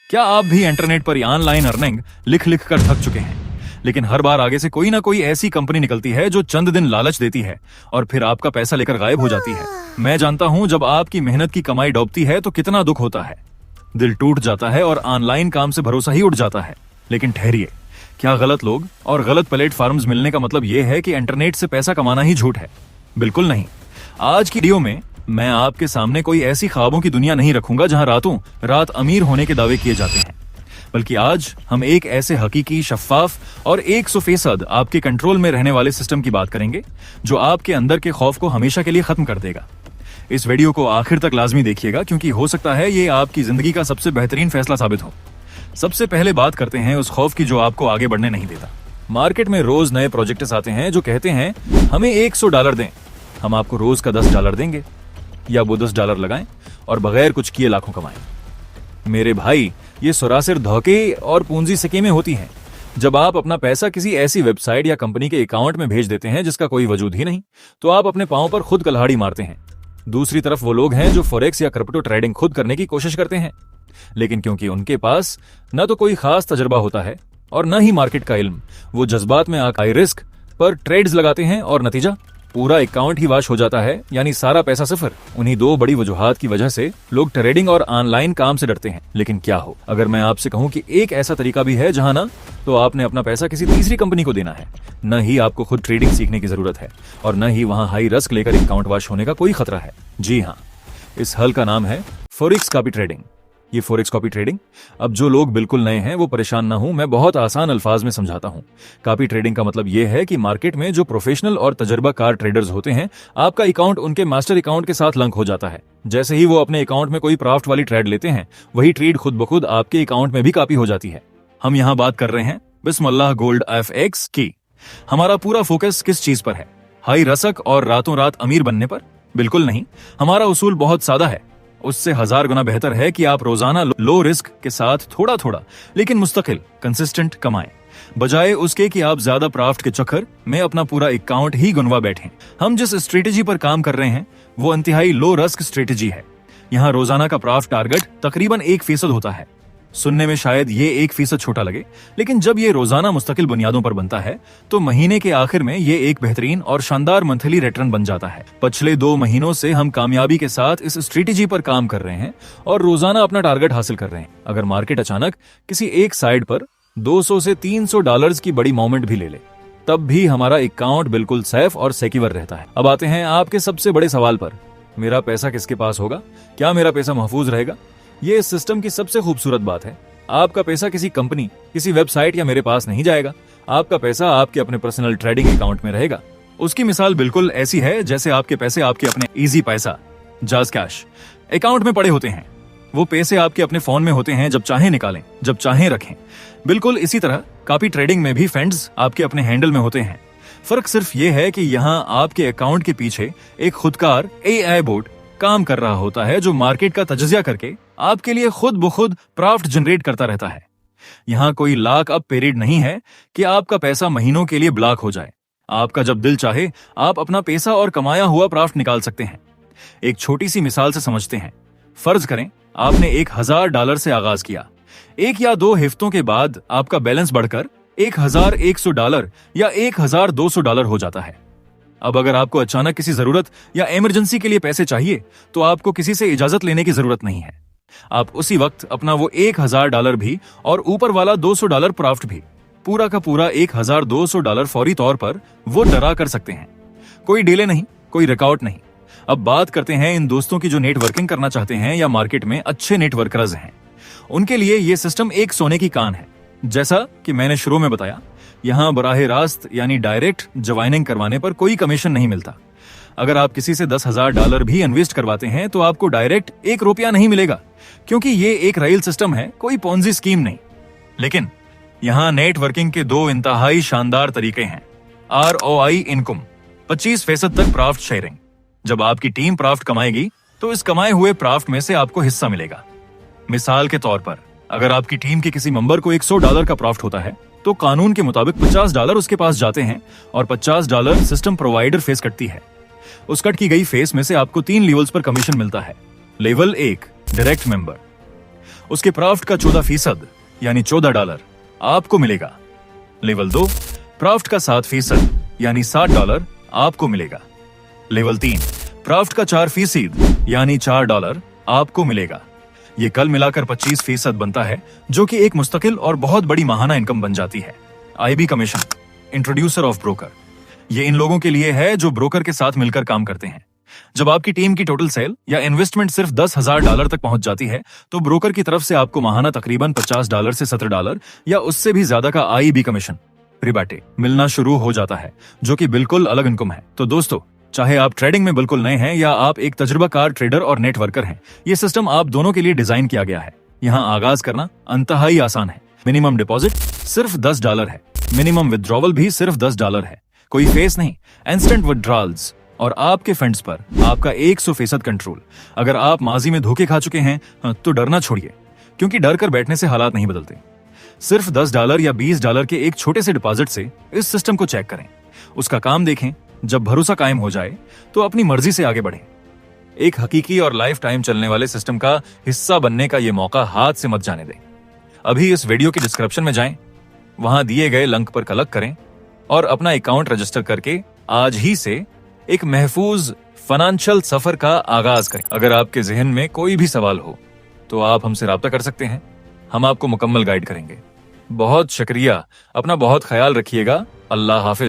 क्या आप भी इंटरनेट पर ऑनलाइन अर्निंग लिख लिख कर थक चुके हैं, लेकिन हर बार आगे से कोई ना कोई ऐसी कंपनी निकलती है जो चंद दिन लालच देती है और फिर आपका पैसा लेकर गायब हो जाती है। मैं जानता हूं जब आपकी मेहनत की कमाई डूबती है तो कितना दुख होता है, दिल टूट जाता है और ऑनलाइन काम से भरोसा ही उठ जाता है। लेकिन ठहरिए, क्या गलत लोग और गलत प्लेटफॉर्म्स मिलने का मतलब यह है कि इंटरनेट से पैसा कमाना ही झूठ है? बिल्कुल नहीं। आज की वीडियो में मैं आपके सामने कोई ऐसी ख्वाबों की दुनिया नहीं रखूंगा जहां रातों रात अमीर होने के दावे किए जाते हैं, बल्कि आज हम एक ऐसे हकीकी, शफ्फाफ और 100% आपके कंट्रोल में रहने वाले सिस्टम की बात करेंगे जो आपके अंदर के खौफ को हमेशा के लिए खत्म कर देगा। इस वीडियो को आखिर तक लाजमी देखिएगा, क्योंकि हो सकता है ये आपकी जिंदगी का सबसे बेहतरीन फैसला साबित हो। सबसे पहले बात करते हैं उस खौफ की जो आपको आगे बढ़ने नहीं देता। मार्केट में रोज नए प्रोजेक्ट्स आते हैं जो कहते हैं हमें $100 दें, हम आपको रोज का $10 देंगे, या वो $10 लगाएं और बगैर कुछ किए लाखों कमाएं। मेरे भाई, ये सरासर धोखे और पूंजी स्कीमें होती हैं। जब आप अपना पैसा किसी ऐसी वेबसाइट या कंपनी के अकाउंट में भेज देते हैं जिसका कोई वजूद ही नहीं, तो आप अपने पांव पर खुद कुल्हाड़ी मारते हैं। दूसरी तरफ वो लोग हैं जो फॉरेक्स या क्रिप्टो ट्रेडिंग खुद करने की कोशिश करते हैं, लेकिन क्योंकि उनके पास न तो कोई खास तजुर्बा होता है और न ही मार्केट का इल्म, वो जज्बात में आकर रिस्क पर ट्रेड्स लगाते हैं और नतीजा पूरा अकाउंट ही वाश हो जाता है, यानी सारा पैसा सिफर। उन्हीं दो बड़ी वजूहात की वजह से लोग ट्रेडिंग और ऑनलाइन काम से डरते हैं। लेकिन क्या हो अगर मैं आपसे कहूं कि एक ऐसा तरीका भी है जहां ना तो आपने अपना पैसा किसी तीसरी कंपनी को देना है, न ही आपको खुद ट्रेडिंग सीखने की जरूरत है और न ही वहां हाई रिस्क लेकर अकाउंट वाश होने का कोई खतरा है। जी हाँ, इस हल का नाम है फॉरेक्स कॉपी ट्रेडिंग। ये फॉरेक्स कॉपी ट्रेडिंग, अब जो लोग बिल्कुल नए हैं वो परेशान ना हो, मैं बहुत आसान अल्फाज में समझाता हूं। कॉपी ट्रेडिंग का मतलब यह है कि मार्केट में जो प्रोफेशनल और तजर्बाकार ट्रेडर्स होते हैं, आपका अकाउंट उनके मास्टर अकाउंट के साथ लिंक हो जाता है। जैसे ही वो अपने अकाउंट में कोई प्रॉफिट वाली ट्रेड लेते हैं, वही ट्रेड खुद ब खुद आपके अकाउंट में भी कॉपी हो जाती है। हम यहाँ बात कर रहे हैं बिस्मिल्लाह गोल्ड FX की। हमारा पूरा फोकस किस चीज पर है? हाई रसक और रातों रात अमीर बनने पर? बिल्कुल नहीं। हमारा उसूल बहुत सादा है। उससे 1000 गुना बेहतर है कि आप रोजाना लो रिस्क के साथ थोड़ा थोड़ा लेकिन मुस्तकिल कंसिस्टेंट कमाएं, बजाय उसके कि आप ज्यादा प्रॉफिट के चक्कर में अपना पूरा अकाउंट ही गुनवा बैठें। हम जिस स्ट्रेटेजी पर काम कर रहे हैं वो इंतहाई लो रिस्क स्ट्रेटेजी है। यहाँ रोजाना का प्रॉफिट टारगेट तकरीबन 1% होता है। सुनने में शायद ये 1% छोटा लगे, लेकिन जब ये रोजाना मुस्तकिल बुनियादों पर बनता है तो महीने के आखिर में ये एक बेहतरीन और शानदार मंथली रिटर्न बन जाता है। पिछले 2 महीनों से हम कामयाबी के साथ इस स्ट्रेटेजी पर काम कर रहे हैं और रोजाना अपना टारगेट हासिल कर रहे हैं। अगर मार्केट अचानक किसी एक साइड पर $200 से $300 की बड़ी मूवमेंट भी ले ले, तब भी हमारा अकाउंट बिल्कुल सेफ और सिक्योर रहता है। अब आते हैं आपके सबसे बड़े सवाल पर, मेरा पैसा किसके पास होगा? क्या मेरा पैसा महफूज रहेगा? ये इस सिस्टम की सबसे खूबसूरत बात है। आपका पैसा किसी कंपनी, किसी वेबसाइट या मेरे पास नहीं जाएगा। आपका पैसा आपके अपने पर्सनल ट्रेडिंग अकाउंट में रहेगा। उसकी मिसाल बिल्कुल ऐसी है जैसे आपके पैसे आपके अपने इजी पैसा जाज कैश अकाउंट में पड़े होते हैं। वो पैसे आपके अपने फोन में होते हैं, जब चाहे निकालें, जब चाहे रखें। बिल्कुल इसी तरह कॉपी ट्रेडिंग में भी फंड्स आपके अपने हैंडल में होते हैं। फर्क सिर्फ ये है कि यहाँ आपके अकाउंट के पीछे एक खुदकार AI बोर्ड काम कर रहा होता है जो मार्केट का तजज़िया करके आपके लिए खुद ब खुद प्रॉफिट जनरेट करता रहता है। यहाँ कोई लॉक अप पीरियड नहीं है कि आपका पैसा महीनों के लिए ब्लॉक हो जाए। आपका जब दिल चाहे आप अपना पैसा और कमाया हुआ प्रॉफिट निकाल सकते हैं। एक छोटी सी मिसाल से समझते हैं। फर्ज करें आपने $1000 से आगाज किया। 1 या 2 हफ्तों के बाद आपका बैलेंस बढ़कर $1100 या $1200 हो जाता है। अब अगर आपको अचानक किसी जरूरत या इमरजेंसी के लिए पैसे चाहिए तो आपको किसी से इजाजत लेने की जरूरत नहीं है। आप उसी वक्त अपना वो $1000 भी और ऊपर वाला $200 प्रॉफिट भी, पूरा का पूरा $1200 फौरी तौर पर वो डरा कर सकते हैं। कोई डिले नहीं, कोई रिकॉर्ड नहीं। अब बात करते हैं इन दोस्तों की जो नेटवर्किंग करना चाहते हैं या मार्केट में अच्छे नेटवर्कर्स हैं। उनके लिए ये सिस्टम एक सोने की कान है। जैसा कि मैंने शुरू में बताया, यहाँ बराह रास्त यानी डायरेक्ट ज्वाइनिंग करवाने पर कोई कमीशन नहीं मिलता। अगर आप किसी से $10,000 भी इन्वेस्ट करवाते हैं तो आपको डायरेक्ट $1 नहीं मिलेगा, क्योंकि ये एक राइल सिस्टम है, कोई पोंजी स्कीम नहीं। लेकिन यहाँ नेटवर्किंग के 2 इंतहाई शानदार तरीके हैं। ROI इनकम, 25% तक प्रॉफिट शेयरिंग। जब आपकी टीम प्रॉफिट कमाएगी तो इस कमाए हुए प्रॉफिट में से आपको हिस्सा मिलेगा। मिसाल के तौर पर, अगर आपकी टीम के किसी मेंबर को $100 का प्रॉफिट होता है तो कानून के मुताबिक $50 उसके पास जाते हैं और $50 सिस्टम प्रोवाइडर फेस कटती है। उस कट की गई फेस में से आपको 3 लेवल्स पर कमीशन मिलता है। लेवल 1 डायरेक्ट मेंबर, उसके प्रॉफिट का 14% यानी $14 आपको मिलेगा। लेवल 2 प्रॉफिट का 7% यानी $60 आपको मिलेगा। लेवल 3 प्रॉफिट का 4% यानी $4 आपको मिलेगा। ये कल मिलाकर 25% बनता है, जो कि एक मुस्तकिल और बहुत बड़ी माहाना इनकम बन जाती है। IB commission, introducer of broker, ये इन लोगों के लिए है जो ब्रोकर के साथ मिलकर काम करते हैं। जब आपकी टीम की टोटल सेल या इन्वेस्टमेंट सिर्फ $10,000 तक पहुंच जाती है, तो ब्रोकर की तरफ से आपको माहाना तकरीबन $50 से $70 या उससे भी ज्यादा का IB कमीशन रिबाटे मिलना शुरू हो जाता है, जो कि बिल्कुल अलग इनकम है। तो दोस्तों, चाहे आप ट्रेडिंग में बिल्कुल नए हैं या आप एक तजुर्बाकार ट्रेडर और नेटवर्कर हैं, ये सिस्टम आप दोनों के लिए डिजाइन किया गया है। यहाँ आगाज करना अंतहाई आसान है। मिनिमम डिपॉजिट सिर्फ $10 है, मिनिमम विड्रॉवल भी सिर्फ $10 है। कोई फेस नहीं, इंस्टेंट विड्रॉल्स और आपके फंड्स पर आपका 100% कंट्रोल। अगर आप माजी में धोखे खा चुके हैं तो डरना छोड़िए, क्योंकि डर कर बैठने से हालात नहीं बदलते। सिर्फ $10 या $20 के एक छोटे से डिपॉजिट से इस सिस्टम को चेक करें, उसका काम देखें। जब भरोसा कायम हो जाए तो अपनी मर्जी से आगे बढ़ें। एक हकीकी और लाइफ टाइम चलने वाले सिस्टम का हिस्सा बनने का ये मौका हाथ से मत जाने दें। अभी इस वीडियो के डिस्क्रिप्शन में जाएं, वहां दिए गए लिंक पर क्लिक करें और अपना अकाउंट रजिस्टर करके आज ही से एक महफूज फाइनेंशियल सफर का आगाज करें। अगर आपके जहन में कोई भी सवाल हो तो आप हमसे राब्ता कर सकते हैं, हम आपको मुकम्मल गाइड करेंगे। बहुत शुक्रिया, अपना बहुत ख्याल रखिएगा। अल्लाह हाफिज।